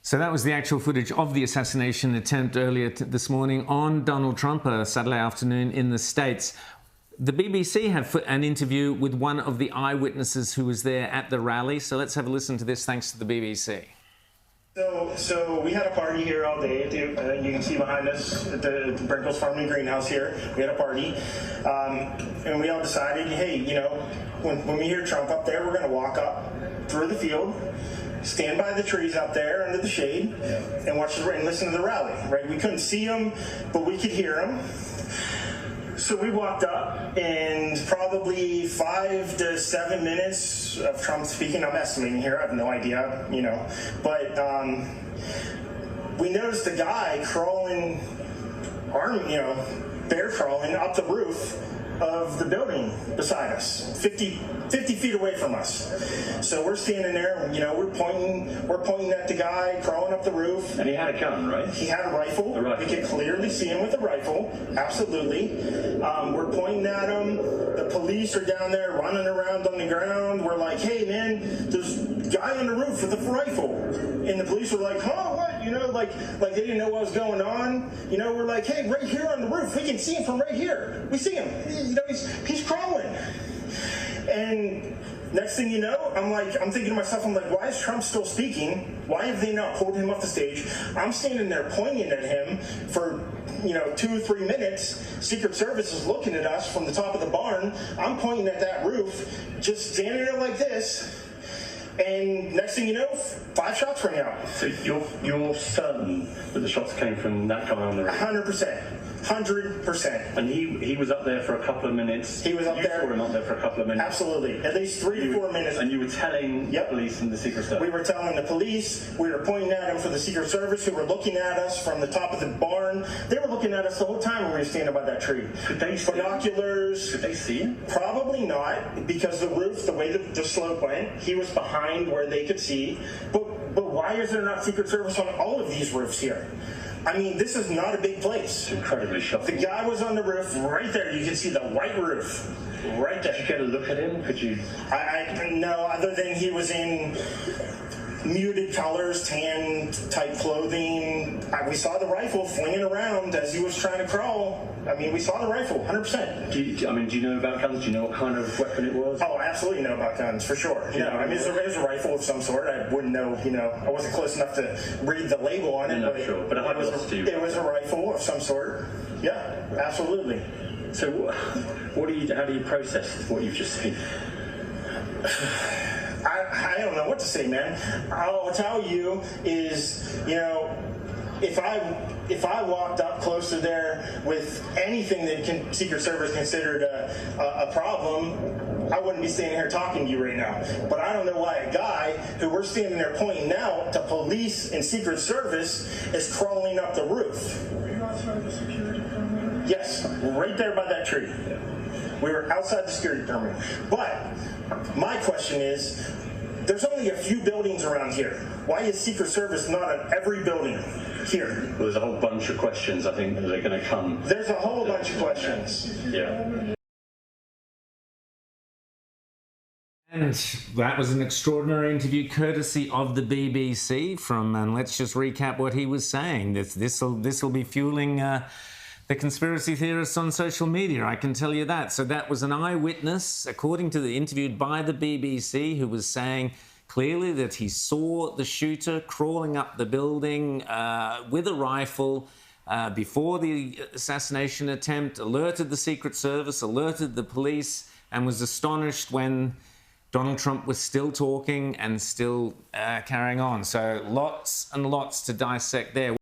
So that was the actual footage of the assassination attempt earlier this morning on Donald Trump, Saturday afternoon in the States. The BBC had an interview with one of the eyewitnesses who was there at the rally. So let's have a listen to this, thanks to the BBC. So we had a party here all day. You can see behind us at the Brinkles Farming Greenhouse here. We had a party. And we all decided, hey, you know, when we hear Trump up there, we're going to walk up through the field, stand by the trees out there under the shade, and watch and listen to the rally, right? We couldn't see him, but we could hear him. So we walked up, and probably 5 to 7 minutes of Trump speaking. I'm estimating here. I have no idea, you know. But we noticed a guy crawling, bear crawling up the roof of the building beside us, 50 feet away from us. So we're standing there, you know, we're pointing at the guy crawling up the roof. And he had a gun, right? He had a rifle. We could clearly see him with a rifle, absolutely. We're pointing at him. The police are down there running around on the ground. We're like, hey man, there's a guy on the roof with a rifle. And the police were like, huh, what? You know, like they didn't know what was going on. You know, we're like, hey, right here on the roof, we can see him from right here. We see him. You know, he's crawling. And next thing you know, I'm thinking to myself, I'm like, why is Trump still speaking? Why have they not pulled him off the stage? I'm standing there pointing at him for, 2 or 3 minutes. Secret Service is looking at us from the top of the barn. I'm pointing at that roof, just standing there like this. And next thing you know, 5 shots rang out. So you're certain that the shots came from that guy on the roof? 100%. 100%. And he was up there for a couple of minutes. He was up there. You saw him up there for a couple of minutes. Absolutely. At least 3 to 4 minutes. And you were telling the police and the Secret Service? We were telling the police. We were pointing at him for the Secret Service, who were looking at us from the top of the barn. They were looking at us the whole time when we were standing by that tree. Could they see binoculars? Could they see him? Probably not, because the roof, the way the slope went, he was behind where they could see. But why is there not Secret Service on all of these roofs here? I mean, this is not a big place. It's incredibly shocking. The guy was on the roof right there. You can see the white roof right there. Did you get a look at him? Could you? No, other than he was in muted colors, tan type clothing. We saw the rifle flinging around as he was trying to crawl. I mean, we saw the rifle, 100%. Do you know about guns? Do you know what kind of weapon it was? Oh, I absolutely know about guns, for sure. No, I mean, it was a rifle of some sort. I wouldn't know, I wasn't close enough to read the label on it. No, sure. But it was a rifle of some sort. Yeah, absolutely. So how do you process what you've just seen? I don't know what to say, man. All I'll tell you is, if I walked up close to there with anything that Secret Service considered a problem, I wouldn't be standing here talking to you right now. But I don't know why a guy who we're standing there pointing out to police and Secret Service is crawling up the roof. Were you outside the security perimeter? Yes, right there by that tree. We were outside the security perimeter. But my question is, there's only a few buildings around here. Why is Secret Service not on every building here? Well, there's a whole bunch of questions, I think, that are going to come. There's a whole bunch of questions. Yeah. And that was an extraordinary interview courtesy of the BBC and let's just recap what he was saying. This will be fueling the conspiracy theorists on social media, I can tell you that. So that was an eyewitness, according to the interviewed by the BBC, who was saying clearly that he saw the shooter crawling up the building with a rifle before the assassination attempt, alerted the Secret Service, alerted the police, and was astonished when Donald Trump was still talking and still carrying on. So lots and lots to dissect there.